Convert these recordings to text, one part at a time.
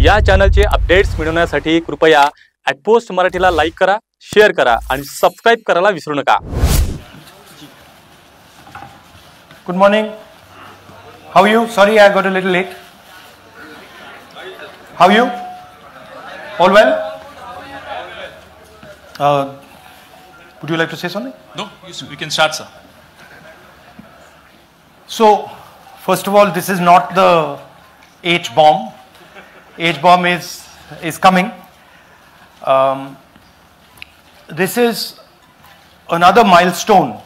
या चॅनलचे अपडेट्स मिळवण्यासाठी कृपया @पोस्ट मराठीला लाईक करा, शेअर करा आणि सबस्क्राइब करायला विसरू नका. Good morning. How are you? Sorry, I got a little late. How are you? All well? Would you like to say something? No, we can start, sir. So, first of all, this is not the H-bomb. H-bomb is coming. This is another milestone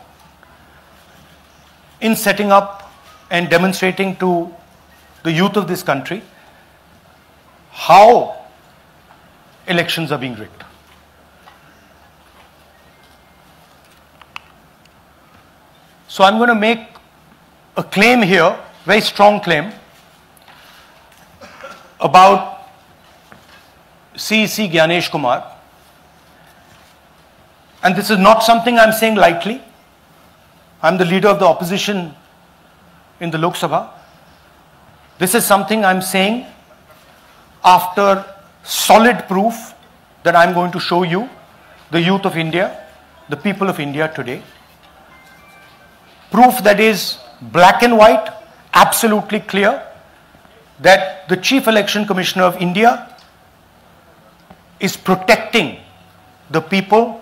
in setting up and demonstrating to the youth of this country how elections are being rigged. So I'm going to make a claim here, very strong claim, about CEC Gyanesh Kumar. And this is not something I'm saying lightly. I'm the leader of the opposition in the Lok Sabha. This is something I'm saying after solid proof that I'm going to show you, the youth of India, the people of India today. Proof that is black and white, absolutely clear, that the Chief Election Commissioner of India is protecting the people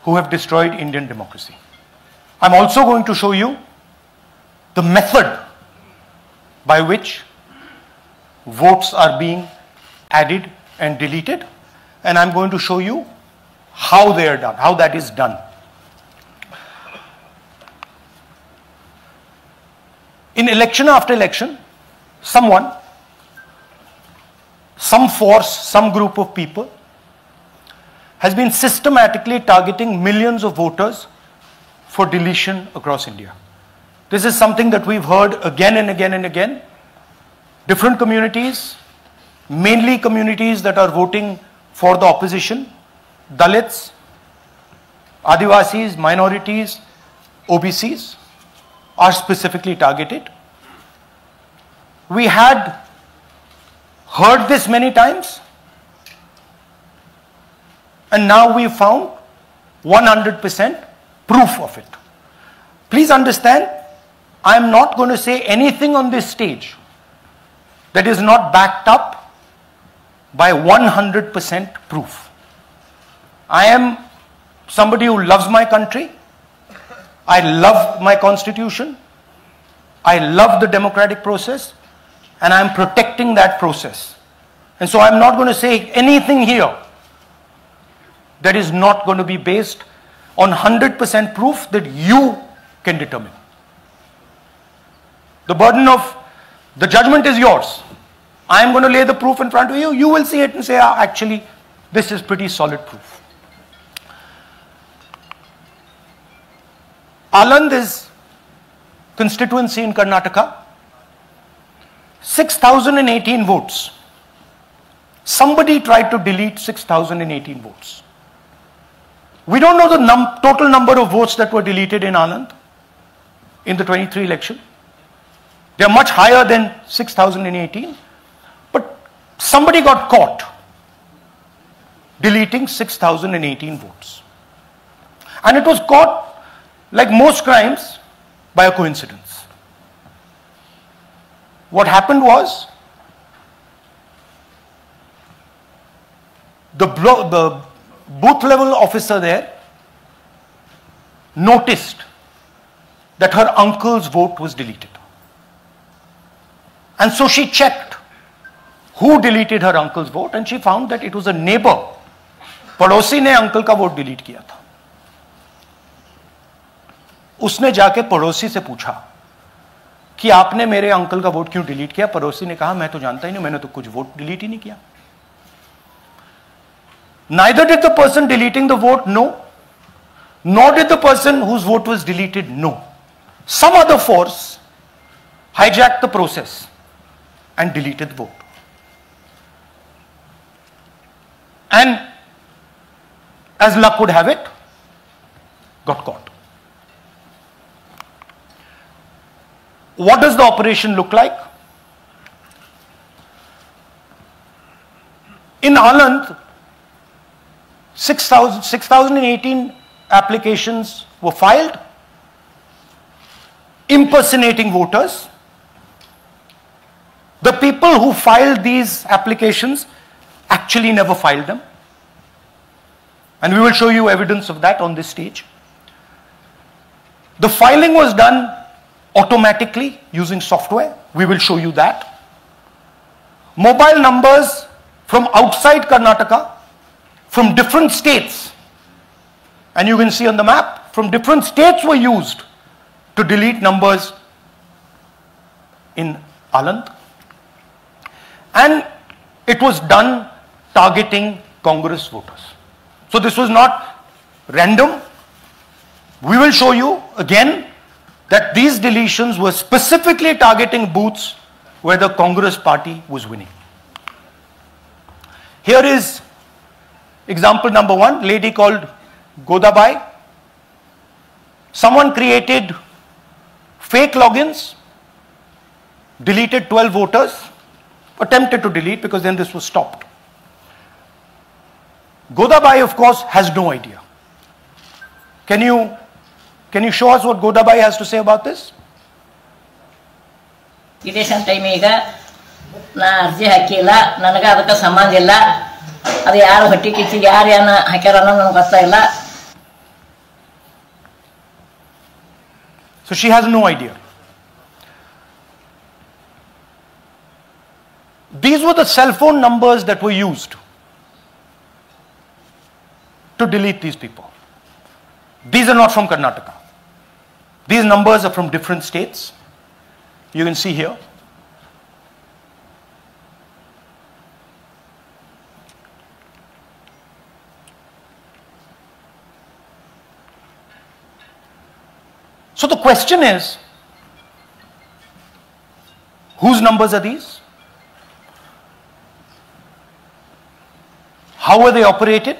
who have destroyed Indian democracy. I'm also going to show you the method by which votes are being added and deleted, and I'm going to show you how they are done, how that is done. In election after election, someone, some force, some group of people has been systematically targeting millions of voters for deletion across India. This is something that we've heard again and again and again. Different communities, mainly communities that are voting for the opposition, Dalits, Adivasis, minorities, OBCs, are specifically targeted. We had heard this many times, and now we found 100% proof of it. Please understand, I am not going to say anything on this stage that is not backed up by 100% proof. I am somebody who loves my country. I love my constitution. I love the democratic process, and I am protecting that process. And so I'm not going to say anything here that is not going to be based on 100% proof that you can determine. The burden of the judgment is yours. I am going to lay the proof in front of you. You will see it and say, actually, this is pretty solid proof. Aland is constituency in Karnataka. 6,018 votes. Somebody tried to delete 6,018 votes. We don't know the total number of votes that were deleted in Anand in the 23 election. They are much higher than 6,018. But somebody got caught deleting 6,018 votes. And it was caught, like most crimes, by a coincidence. What happened was, the booth level officer there noticed that her uncle's vote was deleted. And so she checked who deleted her uncle's vote, and she found that it was a neighbor. पड़ोसी ने uncle का vote delete किया था. उसने जाके पड़ोसी से पूछा कि आपने मेरे अंकल का वोट क्यों डिलीट किया. पड़ोसी ने कहा, मैं तो जानता ही नहीं, मैंने तो कुछ वोट डिलीट ही नहीं किया. Neither did the person deleting the vote know, nor did the person whose vote was deleted know. Some other force hijacked the process and deleted the vote. And as luck would have it, got caught. What does the operation look like? In Anand, 6,018 applications were filed, impersonating voters. The people who filed these applications actually never filed them. And we will show you evidence of that on this stage. The filing was done automatically using software. We will show you that. Mobile numbers from outside Karnataka, from different states, and you can see on the map, from different states were used to delete numbers in Anand. And it was done targeting Congress voters. So this was not random. We will show you again that these deletions were specifically targeting booths where the Congress party was winning. Here is example number 1, lady called Godabai. Someone created fake logins, deleted 12 voters, attempted to delete because then this was stopped. Godabai, of course, has no idea. Can you show us what Godabai has to say about this? Election time na arji hakila nanaga adaka sambanಧ ಇಲ್ಲ ಅದು ಯಾರು ಹೊಟ್ಟಿ ಕಿಚ್ಚಿ ಯಾರು ಏನ ಹಾಕ್ಯಾರ ಅನ್ನೋದು ನನಗೆ ಗೊತ್ತಾಗಿಲ್ಲ. So she has no idea. These were the cell phone numbers that were used to delete these people. These are not from Karnataka. These numbers are from different states. You can see here. So the question is, whose numbers are these? How were they operated?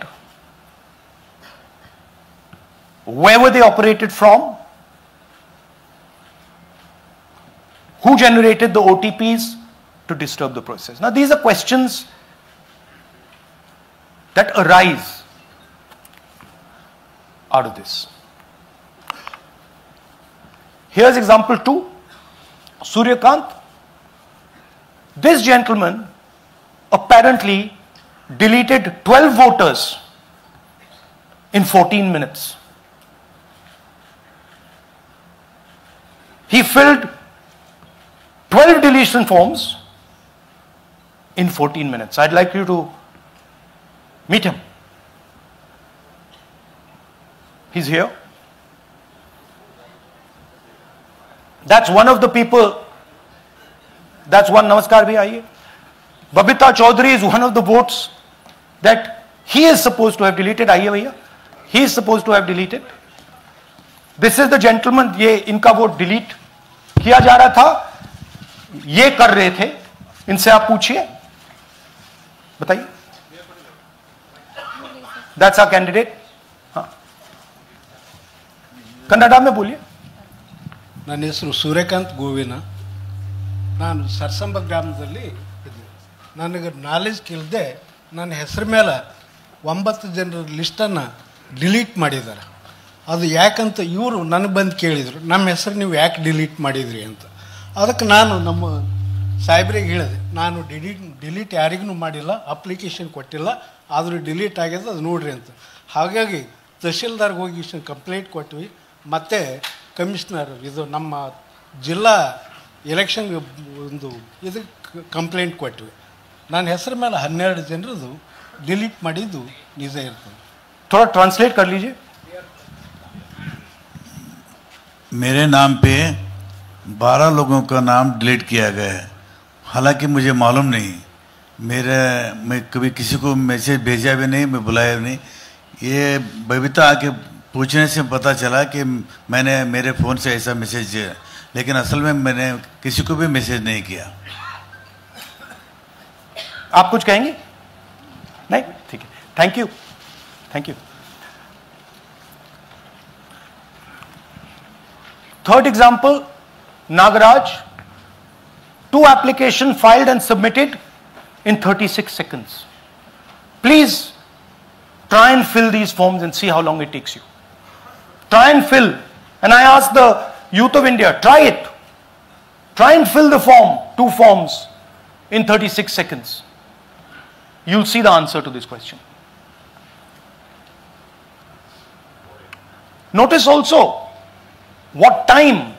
Where were they operated from? Who generated the OTPs to disturb the process? Now these are questions that arise out of this. Here's example 2, Suryakant. This gentleman apparently deleted 12 voters in 14 minutes. He filled 12 deletion forms in 14 minutes. I'd like you to meet him. He's here. That's one of the people. That's one. Namaskar bhi aiye. Babita Chaudhary is one of the votes that he is supposed to have deleted. Aiye bhaiya. He is supposed to have deleted. This is the gentleman. ये इनका vote delete किया जा रहा था. ये कर रहे थे. इनसे आप पूछिए. बताइए. That's our candidate. हाँ. कन्नड़ा में बोलिए. ನನ್ನ ಹೆಸರು ಸೂರ್ಯಕಾಂತ್ ಗೋವಿನ. ನಾನು ಸರ್ಸಂಬ ಗ್ರಾಮದಲ್ಲಿ ಇದ್ದೆ. ನನಗೆ ನಾಲೆಜ್ ಕೇಳದೆ ನನ್ನ ಹೆಸರು ಮೇಲೆ 9 ಜನರ ಲಿಸ್ಟನ್ನು ಡಿಲೀಟ್ ಮಾಡಿದ್ದಾರೆ. ಅದು ಯಾಕಂತ ಇವರು ನನಗೆ ಬಂದು ಕೇಳಿದರು, ನಮ್ಮ ಹೆಸರು ನೀವು ಯಾಕೆ ಡಿಲೀಟ್ ಮಾಡಿದ್ರಿ ಅಂತ. ಅದಕ್ಕೆ ನಾನು ನಮ್ಮ ಸಾಹೇಬ್ರಿಗೆ ಹೇಳಿದೆ, ನಾನು ಡಿಲೀಟ್ ಯಾರಿಗೂ ಮಾಡಿಲ್ಲ, ಅಪ್ಲಿಕೇಶನ್ ಕೊಟ್ಟಿಲ್ಲ, ಆದರೂ ಡಿಲೀಟ್ ಆಗ್ಯದ ಅದು ನೋಡ್ರಿ ಅಂತ. ಹಾಗಾಗಿ ತಹಶೀಲ್ದಾರ್ಗೆ ಹೋಗಿ ಕಂಪ್ಲೇಂಟ್ ಕೊಟ್ವಿ. ಮತ್ತು ಕಮಿಷನರ್ ಇದು ನಮ್ಮ ಜಿಲ್ಲಾ ಎಲೆಕ್ಷನ್ ಒಂದು ಇದಕ್ಕೆ ಕಂಪ್ಲೇಂಟ್ ಕೊಟ್ವಿ. ನನ್ನ ಹೆಸರ ಮೇಲೆ 12 ಜನರದು डिलीट ಮಾಡಿದ್ದು ನಿಜ ಇರ್ತದೆ. थोड़ा ट्रांसलेट कर लीजिए. मेरे नाम पे 12 लोगों का नाम डिलीट किया गया है. हालांकि मुझे मालूम नहीं, मैं कभी किसी को मैसेज भेजा भी नहीं, मैं बुलाया भी नहीं. ये बबीता आके पूछने से पता चला कि मैंने मेरे फ़ोन से ऐसा मैसेज दिया, लेकिन असल में मैंने किसी को भी मैसेज नहीं किया. आप कुछ कहेंगे? नहीं, ठीक है. Thank you. Thank you. Third example, Nagaraj. 2 applications filed and submitted in 36 seconds. Please try and fill these forms and see how long it takes you. Try and fill. And I ask the youth of India, try it. Try and fill the form, 2 forms, in 36 seconds. You'll see the answer to this question. Notice also what time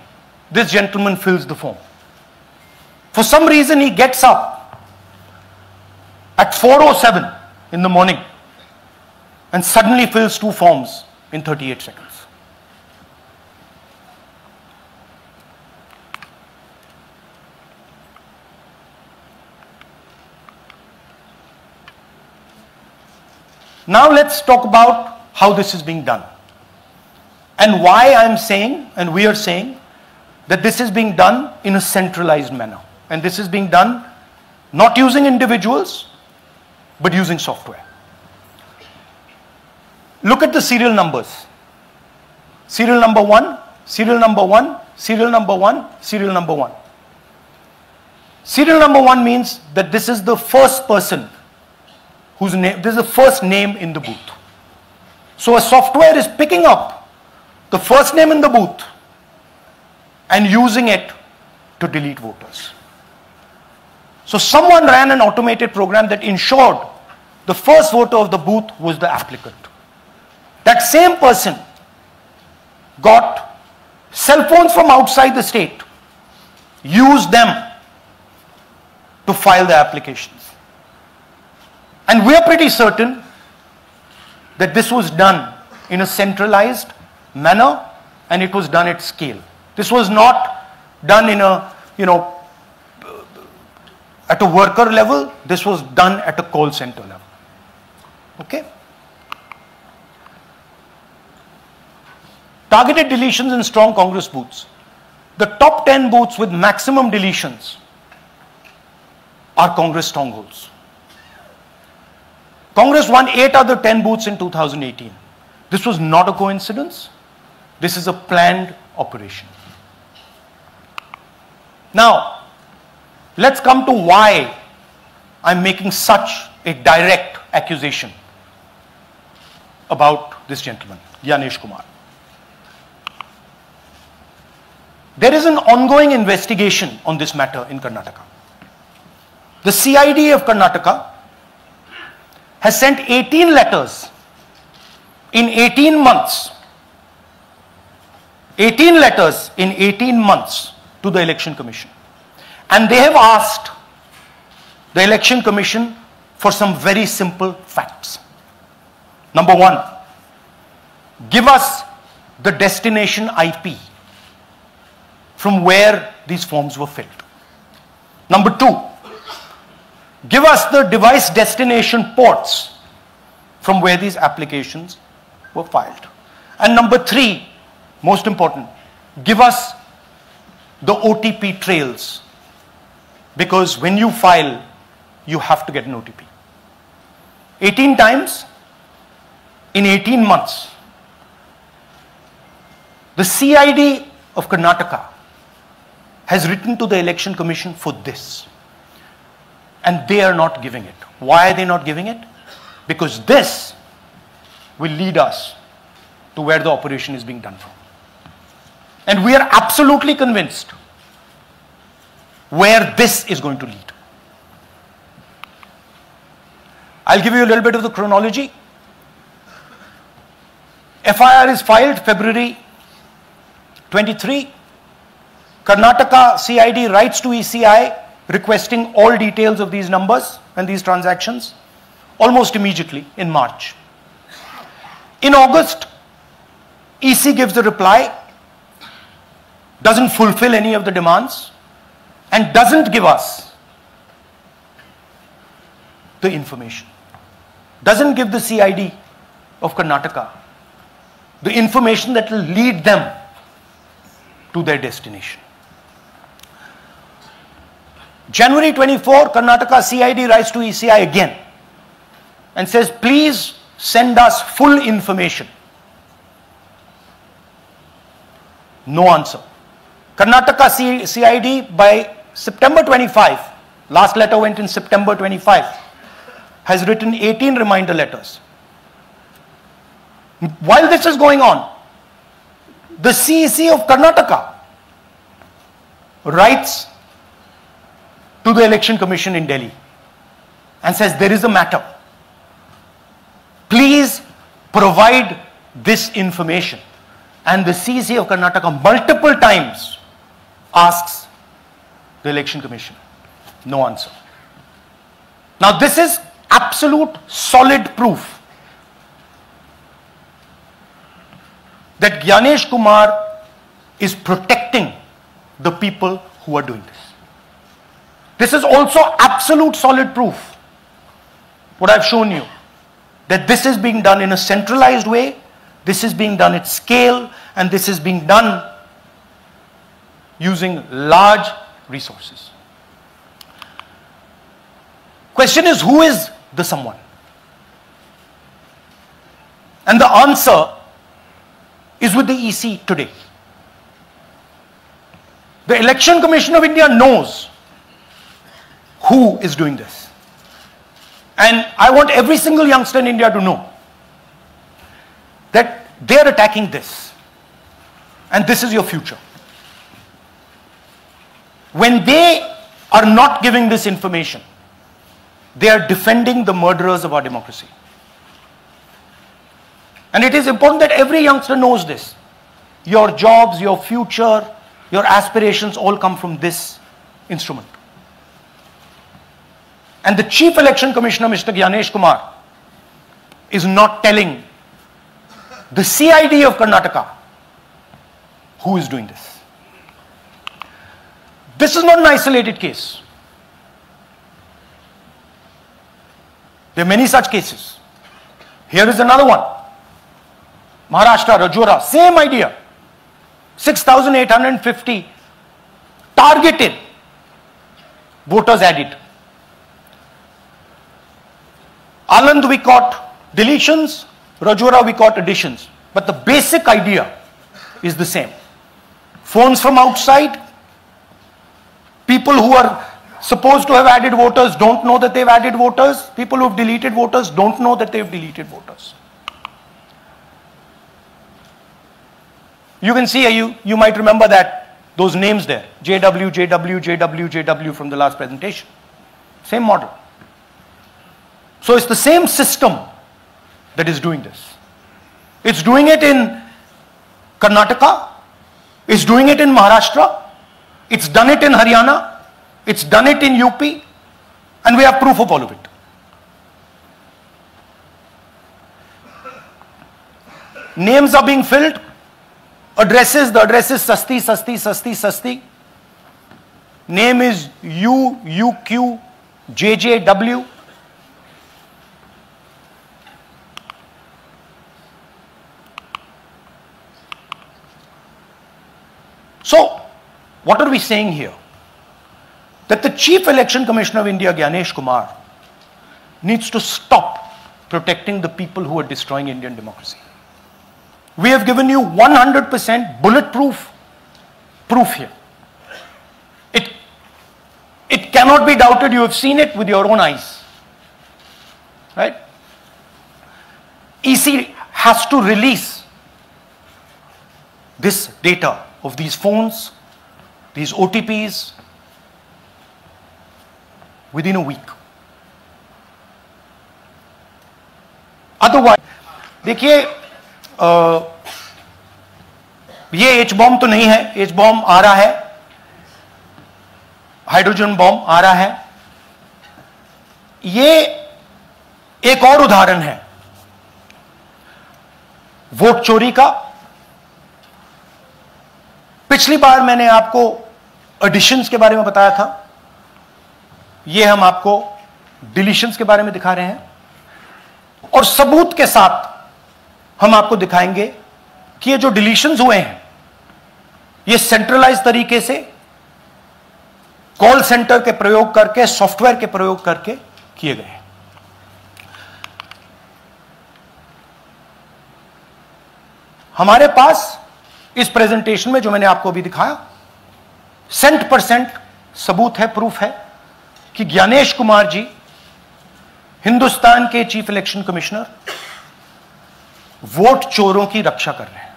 this gentleman fills the form. For some reason he gets up at 4:07 in the morning and suddenly fills 2 forms in 38 seconds. Now let's talk about how this is being done and why I'm saying and we are saying that this is being done in a centralized manner, and this is being done not using individuals but using software. Look at the serial numbers. Serial number 1, serial number 1, serial number 1, serial number 1. Serial number 1 means that this is the first person whose name, this is the first name in the booth. So a software is picking up the first name in the booth and using it to delete voters. So someone ran an automated program that ensured the first voter of the booth was the applicant. That same person got cell phones from outside the state, used them to file the applications. And we are pretty certain that this was done in a centralized manner and it was done at scale. This was not done in a, at a worker level. This was done at a call center level. Okay? Targeted deletions in strong Congress booths. The top 10 booths with maximum deletions are Congress strongholds. Congress won 8 other 10 booths in 2018. This was not a coincidence. This is a planned operation. Now, let's come to why I'm making such a direct accusation about this gentleman, Gyanesh Kumar. There is an ongoing investigation on this matter in Karnataka. The CID of Karnataka has sent 18 letters in 18 months. 18 letters in 18 months to the Election Commission. And they have asked the Election Commission for some very simple facts. Number 1, give us the destination IP from where these forms were filled. Number 2, give us the device destination ports from where these applications were filed. And number 3, most important, give us the OTP trails, because when you file, you have to get an OTP. 18 times in 18 months. The CID of Karnataka has written to the Election Commission for this. And they are not giving it. Why are they not giving it? Because this will lead us to where the operation is being done from. And we are absolutely convinced where this is going to lead. I'll give you a little bit of the chronology. FIR is filed February 23. Karnataka CID writes to ECI requesting all details of these numbers and these transactions almost immediately in March. In August, EC gives a reply, doesn't fulfill any of the demands, and doesn't give us the information. Doesn't give the CID of Karnataka the information that will lead them to their destination. January 24, Karnataka CID writes to ECI again and says, please send us full information. No answer. Karnataka CID by September 25, last letter went in September 25, has written 18 reminder letters. While this is going on, the CEC of Karnataka writes to the Election Commission in Delhi and says, there is a matter. Please provide this information. And the CEC of Karnataka multiple times asks the Election Commission. No answer. Now this is absolute solid proof that Gyanesh Kumar is protecting the people who are doing this. This is also absolute solid proof, what I've shown you, that this is being done in a centralized way, this is being done at scale, and this is being done using large resources. Question is, who is the someone? And the answer is with the EC today. The Election Commission of India knows who is doing this. And I want every single youngster in India to know that they are attacking this. And this is your future. When they are not giving this information, they are defending the murderers of our democracy. And it is important that every youngster knows this. Your jobs, your future, your aspirations all come from this instrument. And the Chief Election Commissioner, Mr. Gyanesh Kumar, is not telling the CID of Karnataka who is doing this. This is not an isolated case. There are many such cases. Here is another one. Maharashtra, Rajora, same idea. 6,850 targeted voters added. Anand we caught deletions, Rajora we caught additions. But the basic idea is the same. Phones from outside, people who are supposed to have added voters don't know that they've added voters, people who have deleted voters don't know that they've deleted voters. You can see, you might remember that, those names there, JW, JW, JW, JW from the last presentation. Same model. So it's the same system that is doing this. It's doing it in Karnataka, it's doing it in Maharashtra, it's done it in Haryana, it's done it in UP, and we have proof of all of it. Names are being filled. Addresses, the address is Sasti, Sasti, Sasti, Sasti. Name is UQ, JJW. So, what are we saying here? That the Chief Election Commissioner of India, Gyanesh Kumar, needs to stop protecting the people who are destroying Indian democracy. We have given you 100% bulletproof proof here. It cannot be doubted. You have seen it with your own eyes. Right? EC has to release this data of these phones, these OTPs, within a week. Otherwise, देखिए, ये H bomb तो नहीं है, H bomb आ रहा है, hydrogen bomb आ रहा है. ये एक और उदाहरण है वोट चोरी का. पिछली बार मैंने आपको एडिशंस के बारे में बताया था, ये हम आपको डिलीशंस के बारे में दिखा रहे हैं, और सबूत के साथ हम आपको दिखाएंगे कि ये जो डिलीशंस हुए हैं ये सेंट्रलाइज तरीके से कॉल सेंटर के प्रयोग करके, सॉफ्टवेयर के प्रयोग करके किए गए हैं. हमारे पास इस प्रेजेंटेशन में जो मैंने आपको अभी दिखाया 100% सबूत है, प्रूफ है कि ज्ञानेश कुमार जी हिंदुस्तान के चीफ इलेक्शन कमिश्नर वोट चोरों की रक्षा कर रहे हैं,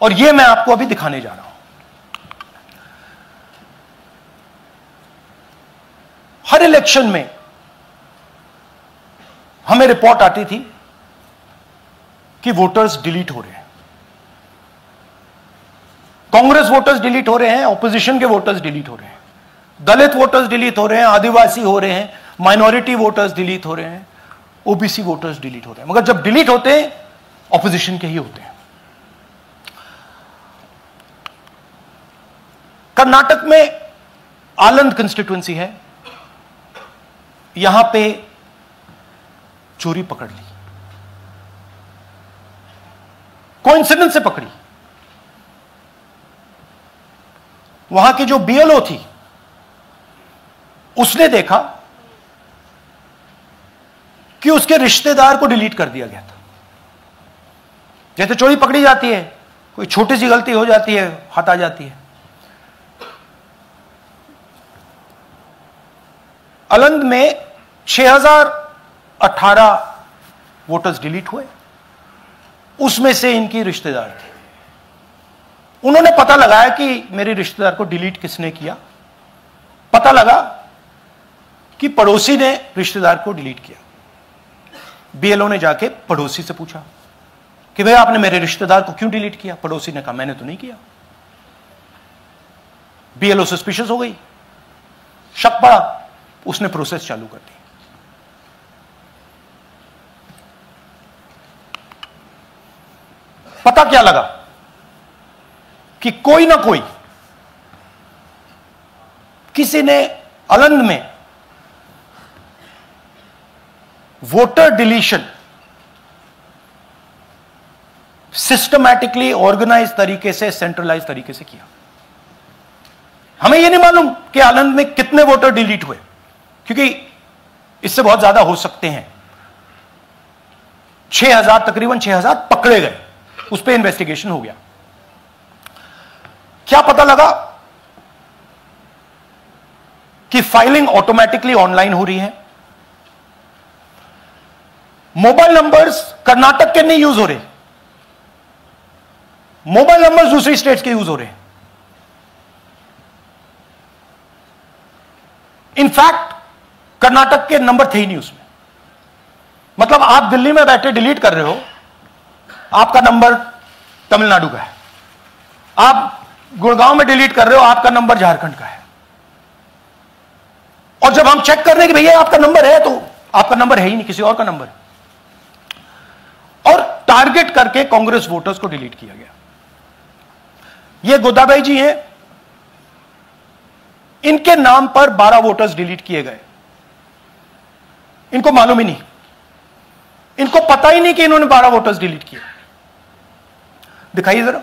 और यह मैं आपको अभी दिखाने जा रहा हूं। हर इलेक्शन में हमें रिपोर्ट आती थी कि वोटर्स डिलीट हो रहे हैं, कांग्रेस वोटर्स डिलीट हो रहे हैं, ऑपोजिशन के वोटर्स डिलीट हो रहे हैं, दलित वोटर्स डिलीट हो रहे हैं, आदिवासी हो रहे हैं, माइनॉरिटी वोटर्स डिलीट हो रहे हैं, ओबीसी वोटर्स डिलीट हो रहे हैं। मगर जब डिलीट होते हैं ऑपोजिशन के ही होते हैं। कर्नाटक में आलंद कंस्टिट्यूएंसी है, यहां पे चोरी पकड़ ली, कोइंसिडेंस से पकड़ी। वहां की जो बीएलओ थी उसने देखा कि उसके रिश्तेदार को डिलीट कर दिया गया था। जैसे चोरी पकड़ी जाती है, कोई छोटी सी गलती हो जाती है, हाथ आ जाती है। आलंद में 6018 वोटर्स डिलीट हुए, उसमें से इनकी रिश्तेदार थे। उन्होंने पता लगाया कि मेरे रिश्तेदार को डिलीट किसने किया। पता लगा कि पड़ोसी ने रिश्तेदार को डिलीट किया। बीएलओ ने जाके पड़ोसी से पूछा कि भैया आपने मेरे रिश्तेदार को क्यों डिलीट किया? पड़ोसी ने कहा मैंने तो नहीं किया। बीएलओ सस्पिशियस हो गई, शक पड़ा, उसने प्रोसेस चालू कर दी। पता क्या लगा कि कोई ना कोई, किसी ने आलंद में वोटर डिलीशन सिस्टमैटिकली ऑर्गेनाइज तरीके से, सेंट्रलाइज तरीके से किया। हमें यह नहीं मालूम कि आलंद में कितने वोटर डिलीट हुए, क्योंकि इससे बहुत ज्यादा हो सकते हैं। 6000, तकरीबन 6000 पकड़े गए, उस पर इन्वेस्टिगेशन हो गया। क्या पता लगा कि फाइलिंग ऑटोमेटिकली ऑनलाइन हो रही है। मोबाइल नंबर्स कर्नाटक के नहीं यूज हो रहे, मोबाइल नंबर्स दूसरी स्टेट्स के यूज हो रहे हैं। इनफैक्ट कर्नाटक के नंबर थे ही नहीं उसमें। मतलब आप दिल्ली में बैठे डिलीट कर रहे हो, आपका नंबर तमिलनाडु का है। आप गुड़गांव में डिलीट कर रहे हो, आपका नंबर झारखंड का है। और जब हम चेक कर रहे हैं कि भैया आपका नंबर है, तो आपका नंबर है ही नहीं, किसी और का नंबर है। और टारगेट करके कांग्रेस वोटर्स को डिलीट किया गया। ये गोदाबाई जी हैं, इनके नाम पर 12 वोटर्स डिलीट किए गए। इनको मालूम ही नहीं, इनको पता ही नहीं कि इन्होंने 12 वोटर्स डिलीट किए। दिखाइए जरा।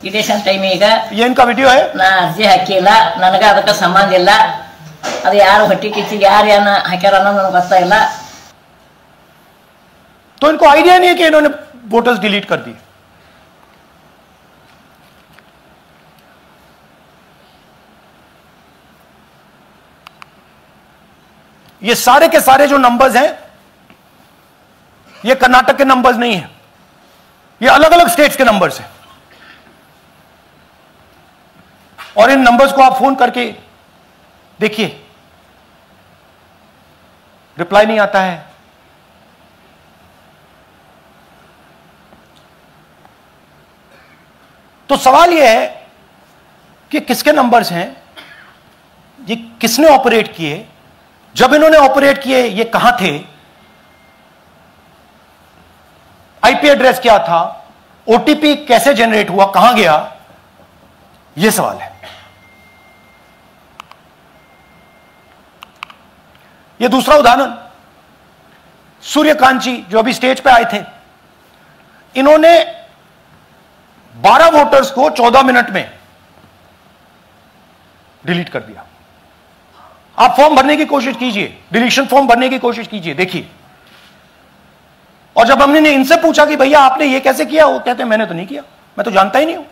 ಇಲೆಕ್ಷನ್ ಟೈಮ್ ಈಗ ये इनका वीडियो है। ನಾ ಅರ್ಜಿ ಹಾಕಿಲ್ಲ, ನನಗೆ ಅದಕ್ಕೆ ಸಂಬಂಧ ಇಲ್ಲ। ಅದು ಯಾರು ಹೊಟ್ಟಿ ಕಿಚ್ಚಿಗೆ ಯಾರು ಏನ ಹಾಕ್ಯಾರ ಅನ್ನೋದು ನನಗೆ ಗೊತ್ತಾಗಿಲ್ಲ। तो इनको आइडिया नहीं है कि इन्होंने वोटर्स डिलीट कर दिए। ये सारे के सारे जो नंबर्स हैं, ये कर्नाटक के नंबर्स नहीं हैं, ये अलग अलग स्टेट्स के नंबर्स हैं। और इन नंबर्स को आप फोन करके देखिए, रिप्लाई नहीं आता है। तो सवाल यह है कि किसके नंबर्स हैं, ये किसने ऑपरेट किए, जब इन्होंने ऑपरेट किए ये कहां थे, आईपी एड्रेस क्या था, ओटीपी कैसे जनरेट हुआ, कहां गया, यह सवाल है। यह दूसरा उदाहरण, सूर्यकांत जी जो अभी स्टेज पे आए थे, इन्होंने 12 वोटर्स को 14 मिनट में डिलीट कर दिया। आप फॉर्म भरने की कोशिश कीजिए, डिलीशन फॉर्म भरने की कोशिश कीजिए, देखिए। और जब हमने इनसे पूछा कि भैया आपने ये कैसे किया, वो कहते हैं मैंने तो नहीं किया, मैं तो जानता ही नहीं हूं।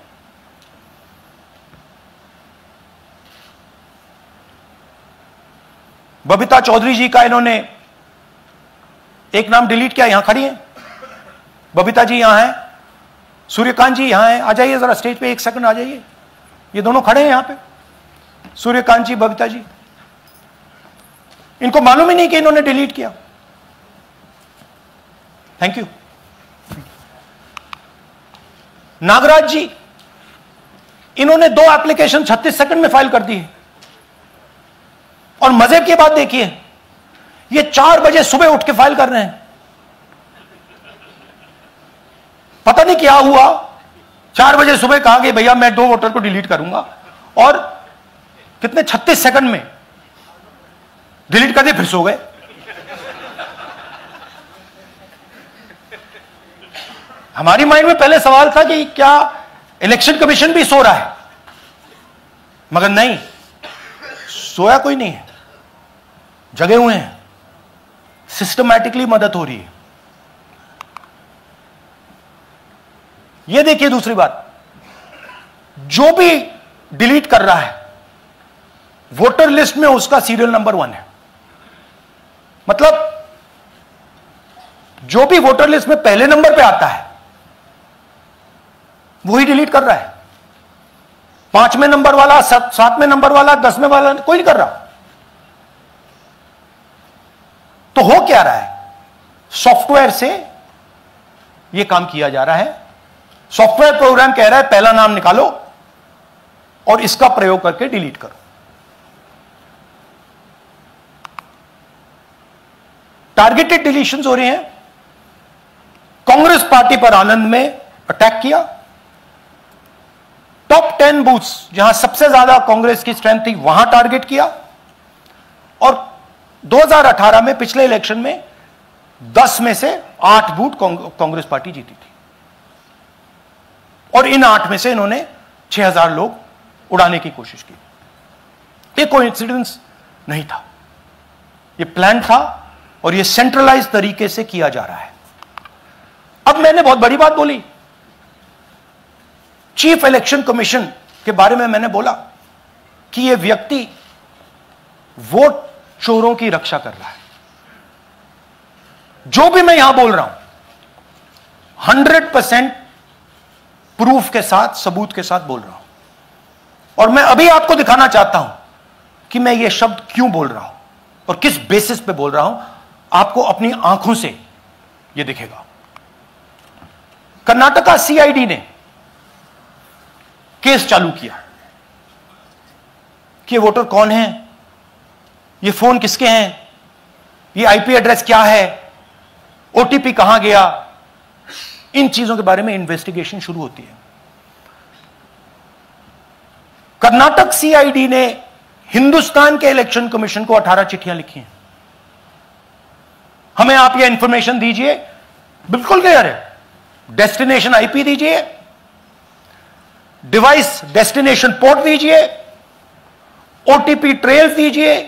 बबीता चौधरी जी का इन्होंने एक नाम डिलीट किया, यहां खड़ी है बबीता जी, यहां है। सूर्यकांत जी यहां है, आ जाइए जरा स्टेज पे, एक सेकंड आ जाइए। ये दोनों खड़े हैं यहां पे, सूर्यकांत जी, बबीता जी। इनको मालूम ही नहीं कि इन्होंने डिलीट किया। Thank you. नागराज जी, इन्होंने 2 एप्लीकेशन 36 सेकंड में फाइल कर दी है। और मजे की बात देखिए, ये 4 बजे सुबह उठ के फाइल कर रहे हैं। पता नहीं क्या हुआ, 4 बजे सुबह कहा कि भैया मैं 2 वोटर को डिलीट करूंगा, और कितने 36 सेकंड में डिलीट कर दिए, फिर सो गए। हमारी माइंड में पहले सवाल था कि क्या इलेक्शन कमीशन भी सो रहा है, मगर नहीं, सोया कोई नहीं है, जगे हुए हैं, सिस्टमैटिकली मदद हो रही है। यह देखिए दूसरी बात, जो भी डिलीट कर रहा है वोटर लिस्ट में उसका सीरियल नंबर 1 है। मतलब जो भी वोटर लिस्ट में पहले नंबर पे आता है वही डिलीट कर रहा है। 5वें नंबर वाला, 7वें नंबर वाला, 10वें वाला कोई नहीं कर रहा। तो हो क्या रहा है, सॉफ्टवेयर से यह काम किया जा रहा है। सॉफ्टवेयर प्रोग्राम कह रहा है पहला नाम निकालो और इसका प्रयोग करके डिलीट करो। टारगेटेड डिलीशंस हो रहे हैं। कांग्रेस पार्टी पर आनंद में अटैक किया। टॉप 10 बूथ्स जहां सबसे ज्यादा कांग्रेस की स्ट्रेंथ थी वहां टारगेट किया। और 2018 में पिछले इलेक्शन में 10 में से 8 बूथ कांग्रेस पार्टी जीती थी, और इन 8 में से इन्होंने 6000 लोग उड़ाने की कोशिश की। ये कोइंसिडेंस नहीं था, ये प्लान था, और ये सेंट्रलाइज तरीके से किया जा रहा है। अब मैंने बहुत बड़ी बात बोली, चीफ इलेक्शन कमीशन के बारे में मैंने बोला कि यह व्यक्ति वोट चोरों की रक्षा कर रहा है। जो भी मैं यहां बोल रहा हूं 100% प्रूफ के साथ, सबूत के साथ बोल रहा हूं। और मैं अभी आपको दिखाना चाहता हूं कि मैं ये शब्द क्यों बोल रहा हूं और किस बेसिस पे बोल रहा हूं। आपको अपनी आंखों से यह दिखेगा। कर्नाटका सीआईडी ने केस चालू किया कि ये वोटर कौन है, ये फोन किसके हैं, ये आईपी एड्रेस क्या है, ओटीपी कहां गया, इन चीजों के बारे में इन्वेस्टिगेशन शुरू होती है। कर्नाटक सीआईडी ने हिंदुस्तान के इलेक्शन कमीशन को 18 चिट्ठियां लिखी हैं। हमें आप ये इंफॉर्मेशन दीजिए, बिल्कुल क्लियर है, डेस्टिनेशन आईपी दीजिए, डिवाइस डेस्टिनेशन पोर्ट दीजिए, ओटीपी ट्रेल दीजिए,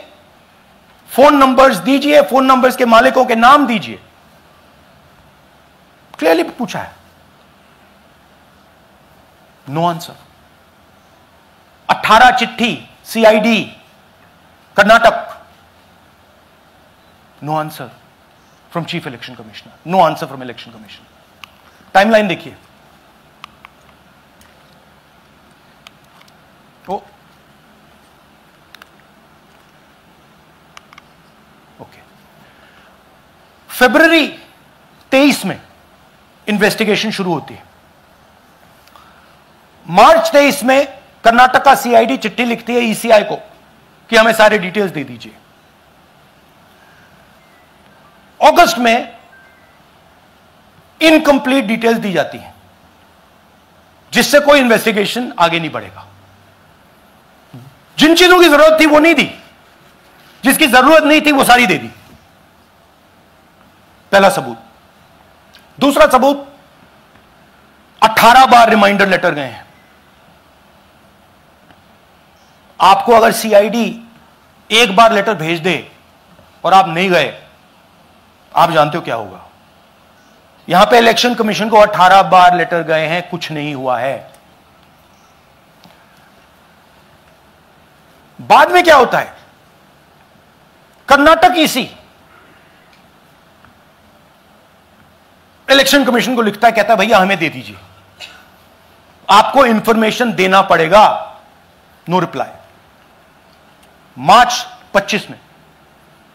फोन नंबर्स दीजिए, फोन नंबर्स के मालिकों के नाम दीजिए। क्लियरली पूछा है, नो आंसर। 18 चिट्ठी CID Karnataka, no answer from chief election commissioner, no answer from election commission. Timeline देखिए, ओके, फरवरी 23 में इन्वेस्टिगेशन शुरू होती है। मार्च 23 में कर्नाटका सीआईडी चिट्ठी लिखती है ईसीआई को कि हमें सारे डिटेल्स दे दीजिए। अगस्त में इनकंप्लीट डिटेल्स दी जाती हैं, जिससे कोई इन्वेस्टिगेशन आगे नहीं बढ़ेगा। जिन चीजों की जरूरत थी वो नहीं दी, जिसकी जरूरत नहीं थी वो सारी दे दी। पहला सबूत। दूसरा सबूत, 18 बार रिमाइंडर लेटर गए हैं। आपको अगर सीआईडी एक बार लेटर भेज दे और आप नहीं गए, आप जानते हो क्या होगा। यहां पे इलेक्शन कमीशन को 18 बार लेटर गए हैं, कुछ नहीं हुआ है। बाद में क्या होता है, कर्नाटक ईसी इलेक्शन कमीशन को लिखता है, कहता है भैया हमें दे दीजिए, आपको इंफॉर्मेशन देना पड़ेगा। No reply. मार्च 25 में,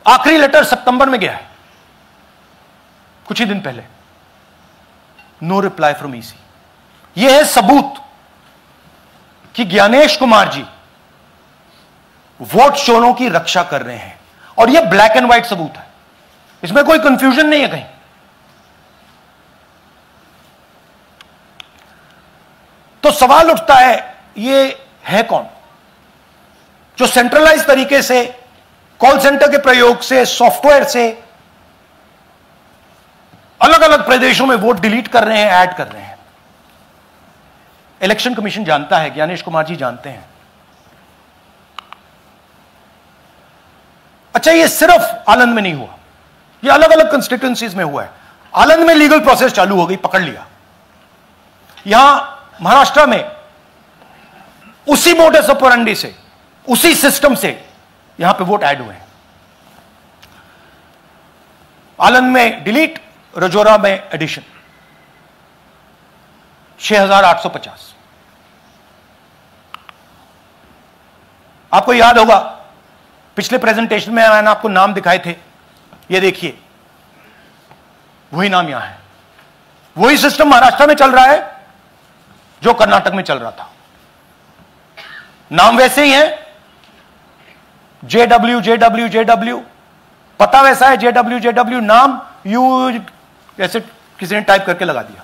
आखिरी लेटर सितंबर में गया है, कुछ ही दिन पहले। No reply from EC. यह है सबूत कि ज्ञानेश कुमार जी वोट चोरों की रक्षा कर रहे हैं, और यह ब्लैक एंड व्हाइट सबूत है, इसमें कोई कंफ्यूजन नहीं है कहीं। तो सवाल उठता है, ये है कौन जो सेंट्रलाइज तरीके से कॉल सेंटर के प्रयोग से, सॉफ्टवेयर से अलग अलग प्रदेशों में वोट डिलीट कर रहे हैं, ऐड कर रहे हैं? इलेक्शन कमीशन जानता है, ज्ञानेश कुमार जी जानते हैं। अच्छा, ये सिर्फ आनंद में नहीं हुआ, ये अलग अलग कंस्टिट्यूएंसीज में हुआ है। आनंद में लीगल प्रोसेस चालू हो गई, पकड़ लिया। यहां महाराष्ट्र में उसी मोडस ऑपरेंडी से, उसी सिस्टम से यहां पे वोट ऐड हुए हैं। आनंद में डिलीट, रजौरा में एडिशन, 6850। आपको याद होगा पिछले प्रेजेंटेशन में मैंने आपको नाम दिखाए थे, ये देखिए वही नाम यहां है। वही सिस्टम महाराष्ट्र में चल रहा है जो कर्नाटक में चल रहा था। नाम वैसे ही है, JW JW JW, पता वैसा है JW JW, नाम यू ऐसे किसी ने टाइप करके लगा दिया।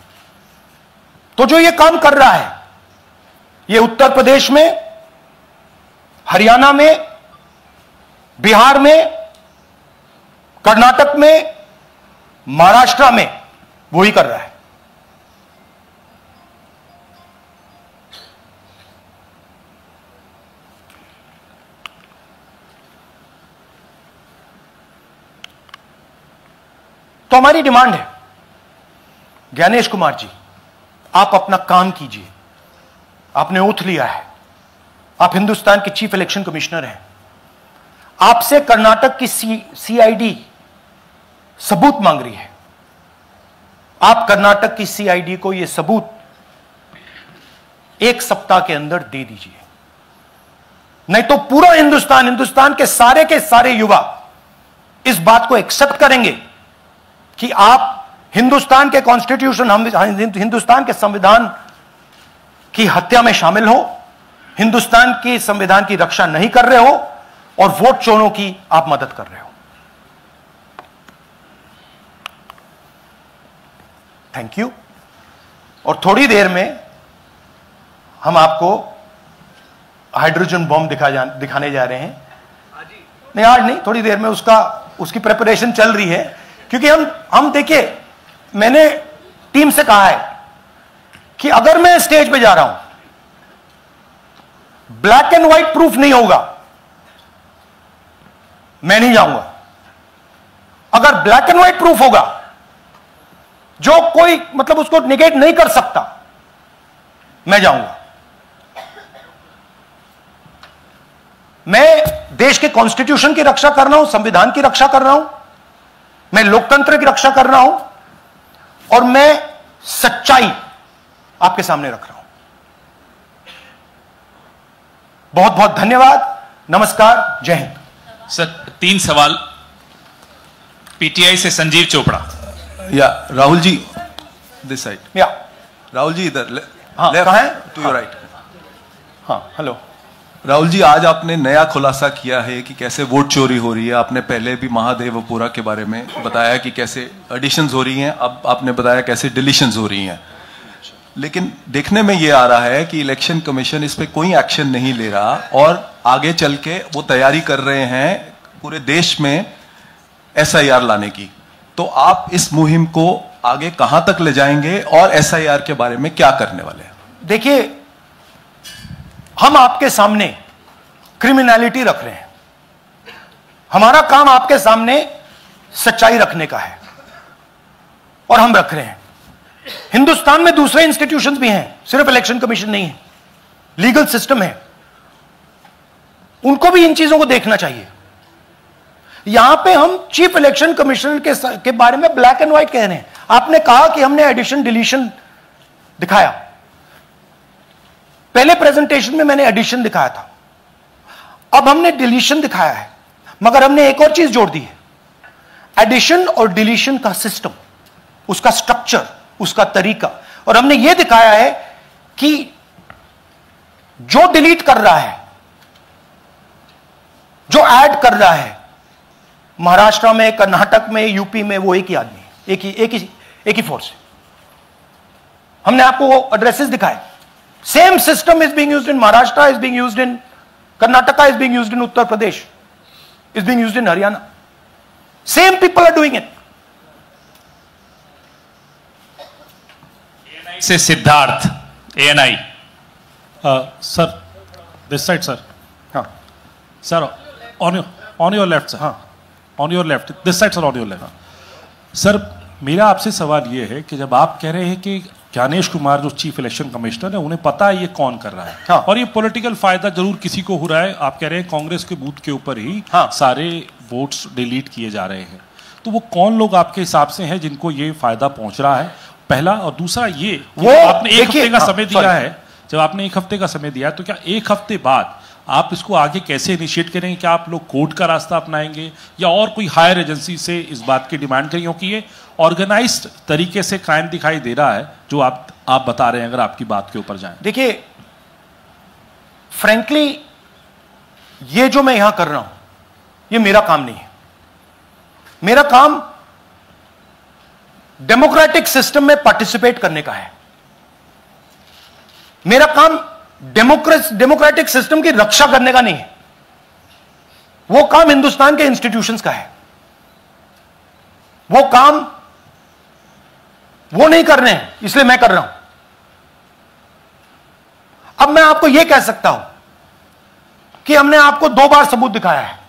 तो जो ये काम कर रहा है, ये उत्तर प्रदेश में, हरियाणा में, बिहार में, कर्नाटक में, महाराष्ट्र में वही कर रहा है। तो हमारी डिमांड है, ज्ञानेश कुमार जी, आप अपना काम कीजिए। आपने ओथ लिया है, आप हिंदुस्तान के चीफ इलेक्शन कमिश्नर हैं। आपसे कर्नाटक की CID सबूत मांग रही है। आप कर्नाटक की CID को यह सबूत 1 सप्ताह के अंदर दे दीजिए, नहीं तो पूरा हिंदुस्तान के सारे युवा इस बात को एक्सेप्ट करेंगे कि आप हिंदुस्तान के कॉन्स्टिट्यूशन, हिंदुस्तान के संविधान की हत्या में शामिल हो, हिंदुस्तान के संविधान की रक्षा नहीं कर रहे हो, और वोट चोरों की आप मदद कर रहे हो। Thank you. और थोड़ी देर में हम आपको हाइड्रोजन बॉम्ब दिखाने जा रहे हैं। नहीं, आज नहीं, थोड़ी देर में उसकी प्रिपरेशन चल रही है। क्योंकि हम देखिए, मैंने टीम से कहा है कि अगर मैं स्टेज पे जा रहा हूं, ब्लैक एंड व्हाइट प्रूफ नहीं होगा, मैं नहीं जाऊंगा। अगर ब्लैक एंड व्हाइट प्रूफ होगा, जो कोई मतलब उसको निगेट नहीं कर सकता, मैं जाऊंगा। मैं देश के कॉन्स्टिट्यूशन की रक्षा कर रहा हूं, संविधान की रक्षा कर रहा हूं, मैं लोकतंत्र की रक्षा कर रहा हूं, और मैं सच्चाई आपके सामने रख रहा हूं। बहुत बहुत धन्यवाद, नमस्कार, जय हिंद। सर, 3 सवाल। PTI से संजीव चोपड़ा। या राहुल जी, दिस साइड। या राहुल जी इधर। हाँ, कहाँ है? To your right. हाँ, हेलो राहुल जी, आज आपने नया खुलासा किया है कि कैसे वोट चोरी हो रही है। आपने पहले भी महादेवपुरा के बारे में बताया कि कैसे एडिशंस हो रही हैं, अब आपने बताया कैसे डिलीशंस हो रही हैं। लेकिन देखने में ये आ रहा है कि इलेक्शन कमीशन इस पे कोई एक्शन नहीं ले रहा, और आगे चल के वो तैयारी कर रहे हैं पूरे देश में SIR लाने की। तो आप इस मुहिम को आगे कहां तक ले जाएंगे, और SIR के बारे में क्या करने वाले हैं? देखिए, हम आपके सामने क्रिमिनलिटी रख रहे हैं। हमारा काम आपके सामने सच्चाई रखने का है, और हम रख रहे हैं। हिंदुस्तान में दूसरे इंस्टीट्यूशंस भी हैं, सिर्फ इलेक्शन कमीशन नहीं है, लीगल सिस्टम है, उनको भी इन चीजों को देखना चाहिए। यहां पे हम चीफ इलेक्शन कमिश्नर के बारे में ब्लैक एंड व्हाइट कह रहे हैं। आपने कहा कि हमने एडिशन डिलीशन दिखाया, पहले प्रेजेंटेशन में मैंने एडिशन दिखाया था, अब हमने डिलीशन दिखाया है, मगर हमने एक और चीज जोड़ दी है, एडिशन और डिलीशन का सिस्टम, उसका स्ट्रक्चर, उसका तरीका। और हमने यह दिखाया है कि जो डिलीट कर रहा है, जो ऐड कर रहा है, महाराष्ट्र में, कर्नाटक में, यूपी में, वो एक ही आदमी है, एक ही फोर्स है। हमने आपको वो एड्रेसेस दिखाए। Same system is being used in Maharashtra, is being used in Karnataka, is being used in Uttar Pradesh, is being used in Haryana. Same people are doing it. Say Siddharth, ANI। Sir, this side sir. हाँ sir, on your left sir. हाँ, on your left, this side sir, on your left. Sir, मेरा आपसे सवाल ये है कि जब आप कह रहे हैं कि ज्ञानेश कुमार जो चीफ इलेक्शन कमिश्नर है, उन्हें पता है ये कौन कर रहा है, हाँ। और ये पॉलिटिकल फायदा जरूर किसी को हो रहा है, आप कह रहे हैं कांग्रेस के बूथ के ऊपर ही हाँ। सारे वोट्स डिलीट किए जा रहे हैं, तो वो कौन लोग आपके हिसाब से हैं जिनको ये फायदा पहुंच रहा है, पहला। और दूसरा ये, वो आपने एक हफ्ते का समय दिया है, जब आपने एक हफ्ते का समय दिया है, तो क्या एक हफ्ते बाद आप इसको आगे कैसे इनिशिएट करेंगे? क्या आप लोग कोर्ट का रास्ता अपनाएंगे या और कोई हायर एजेंसी से इस बात की डिमांड करेंगे? क्योंकि ये ऑर्गेनाइज्ड तरीके से क्राइम दिखाई दे रहा है जो आप बता रहे हैं, अगर आपकी बात के ऊपर जाएं। देखिए, फ्रैंकली ये जो मैं यहां कर रहा हूं, ये मेरा काम नहीं है। मेरा काम डेमोक्रेटिक सिस्टम में पार्टिसिपेट करने का है। मेरा काम डेमोक्रेटिक सिस्टम की रक्षा करने का नहीं है। वो काम हिंदुस्तान के इंस्टीट्यूशंस का है। वो काम वो नहीं कर रहे हैं, इसलिए मैं कर रहा हूं। अब मैं आपको यह कह सकता हूं कि हमने आपको 2 बार सबूत दिखाया है,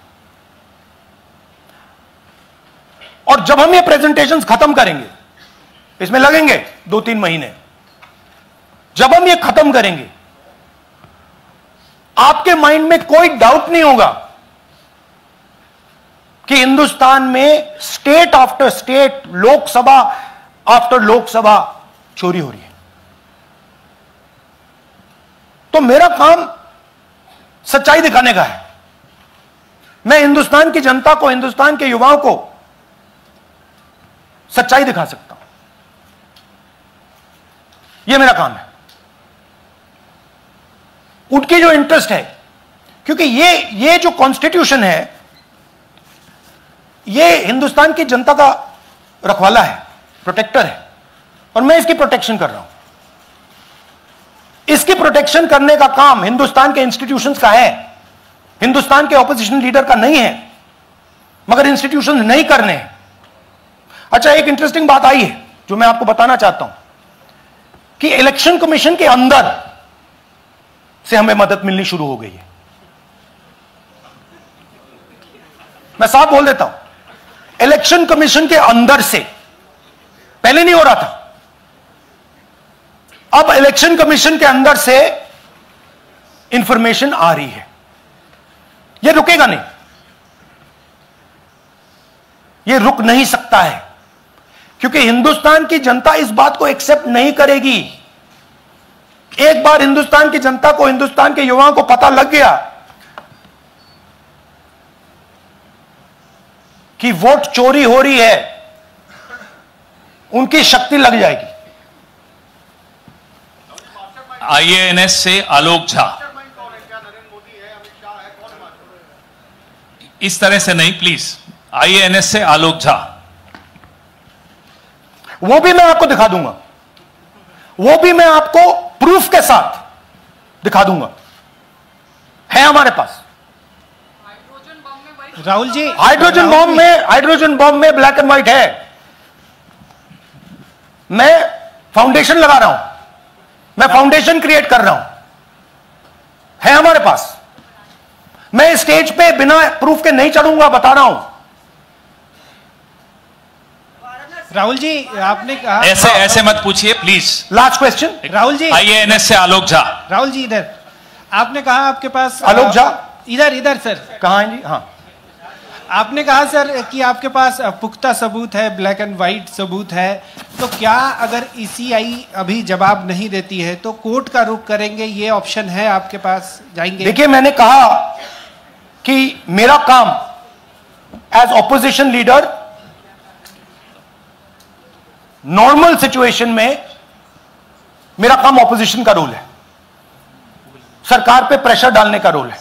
और जब हम ये प्रेजेंटेशंस खत्म करेंगे, इसमें लगेंगे 2-3 महीने, जब हम ये खत्म करेंगे, आपके माइंड में कोई डाउट नहीं होगा कि हिंदुस्तान में state after state, Lok Sabha after Lok Sabha चोरी हो रही है। तो मेरा काम सच्चाई दिखाने का है। मैं हिंदुस्तान की जनता को, हिंदुस्तान के युवाओं को सच्चाई दिखा सकता हूं। यह मेरा काम है। उनकी जो इंटरेस्ट है, क्योंकि ये जो कॉन्स्टिट्यूशन है, ये हिंदुस्तान की जनता का रखवाला है, प्रोटेक्टर है, और मैं इसकी प्रोटेक्शन कर रहा हूं। इसकी प्रोटेक्शन करने का काम हिंदुस्तान के इंस्टीट्यूशंस का है, हिंदुस्तान के ऑपोजिशन लीडर का नहीं है, मगर इंस्टीट्यूशंस नहीं करने हैं। अच्छा, एक इंटरेस्टिंग बात आई है जो मैं आपको बताना चाहता हूं कि इलेक्शन कमीशन के अंदर से हमें मदद मिलनी शुरू हो गई है। मैं साफ बोल देता हूं, इलेक्शन कमीशन के अंदर से, पहले नहीं हो रहा था, अब इलेक्शन कमीशन के अंदर से इंफॉर्मेशन आ रही है। यह रुकेगा नहीं, यह रुक नहीं सकता है, क्योंकि हिंदुस्तान की जनता इस बात को एक्सेप्ट नहीं करेगी। एक बार हिंदुस्तान की जनता को, हिंदुस्तान के युवाओं को पता लग गया कि वोट चोरी हो रही है, उनकी शक्ति लग जाएगी। IANS से आलोक झा। इस तरह से नहीं प्लीज। IANS से आलोक झा। वो भी मैं आपको दिखा दूंगा, वो भी मैं आपको प्रूफ के साथ दिखा दूंगा, है हमारे पास। राहुल जी, हाइड्रोजन बॉम्ब में ब्लैक एंड व्हाइट है। मैं फाउंडेशन लगा रहा हूं, मैं फाउंडेशन क्रिएट कर रहा हूं, है हमारे पास। मैं स्टेज पे बिना प्रूफ के नहीं चढ़ूंगा, बता रहा हूं। राहुल जी, आपने कहा ऐसे मत पूछिए please. Last question. Rahul ji, IANS से आलोक झा। राहुल जी इधर, आपने कहा आपके पास आलोक झा इधर सर, कहां हैं जी? हाँ, आपने कहा सर कि आपके पास पुख्ता सबूत है, ब्लैक एंड वाइट सबूत है, तो क्या अगर ईसीआई अभी जवाब नहीं देती है तो कोर्ट का रुख करेंगे, ये ऑप्शन है आपके पास, जाएंगे? देखिए, मैंने कहा कि मेरा काम as opposition leader normal situation में मेरा काम ऑपोजिशन का रोल है, सरकार पे प्रेशर डालने का रोल है।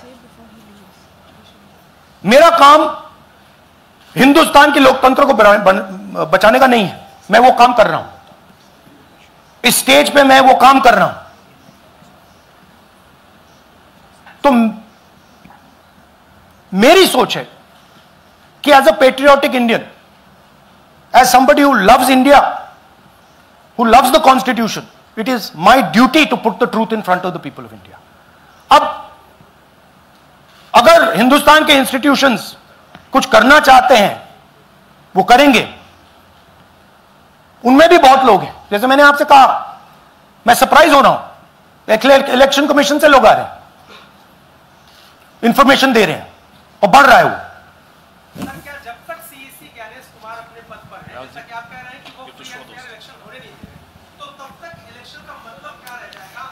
मेरा काम हिंदुस्तान के लोकतंत्र को बचाने का नहीं है। मैं वो काम कर रहा हूं, इस स्टेज पे मैं वो काम कर रहा हूं। तो मेरी सोच है कि as a patriotic Indian, as somebody who loves India, who loves the constitution, it is my duty to put the truth in front of the people of India. अब अगर हिंदुस्तान के इंस्टीट्यूशंस कुछ करना चाहते हैं, वो करेंगे। उनमें भी बहुत लोग हैं, जैसे मैंने आपसे कहा, मैं सरप्राइज हो रहा हूं, इलेक्शन कमीशन से लोग आ रहे हैं, इंफॉर्मेशन दे रहे हैं और बढ़ रहा है वो। क्या जब तक सीईसी ज्ञानेश कुमार अपने पद पर है, जैसा कि आप कह रहे हैं कि वो फ्री एंड फेयर इलेक्शन होने नहीं दे रहे, तो तब तक इलेक्शन का मतलब क्या रह जाएगा?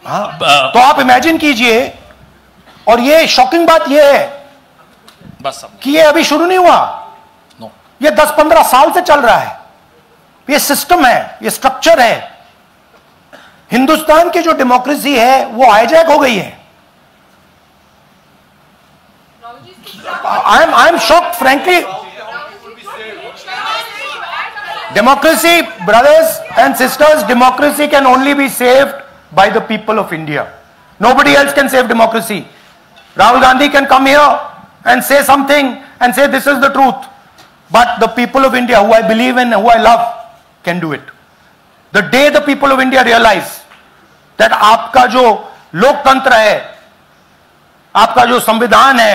हाँ, तो आप इमेजिन कीजिए, और ये शॉकिंग बात ये है बस कि ये अभी शुरू नहीं हुआ, ये 10-15 साल से चल रहा है। ये सिस्टम है, ये स्ट्रक्चर है। हिंदुस्तान की जो डेमोक्रेसी है वो हाईजैक हो गई है। I am shocked frankly. Democracy, brothers and sisters, democracy can only be saved by the people of India. Nobody else can save democracy. Rahul Gandhi can come here and say something and say this is the truth. But the people of India, who I believe in, who I love, can do it. The day the people of India realize that आपका जो लोकतंत्र है, आपका जो संविधान है,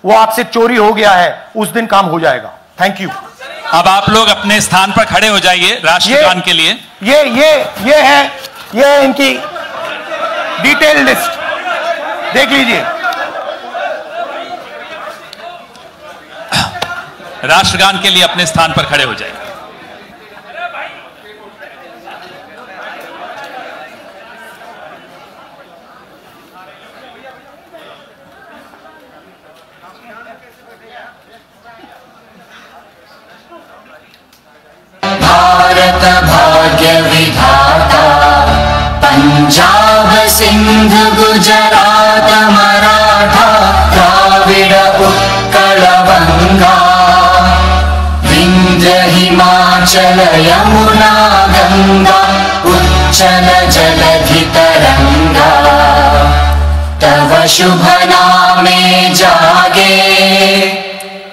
वो आपसे चोरी हो गया है, उस दिन काम हो जाएगा। Thank you. अब आप लोग अपने स्थान पर खड़े हो जाइए राष्ट्रगान के लिए। ये है इनकी डिटेल लिस्ट, देख लीजिए। राष्ट्रगान के लिए अपने स्थान पर खड़े हो जाइए। भारत भाग्य विधाता, पंजाब सिंध गुजरात मराठा, द्राविड उत्कल बंगा, विंध्य हिमाचल यमुना गंगा, उच्चल जलधि तरंगा, तव शुभ नामे जागे,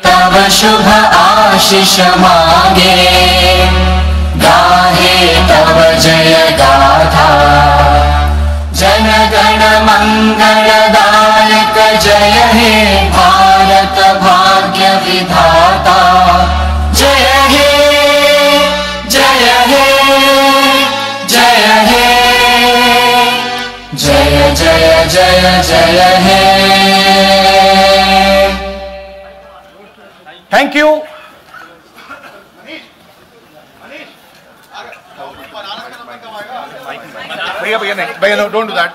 तव शुभ आशीष मांगे, गाहे तव जय गाथा, जन गण मंगलदायक जय हे भारत भाग्य विधाता, जय हे जय हे जय हे जय जय जय जय हे। Thank you. भैया नहीं, भैया, डोंट डू दैट।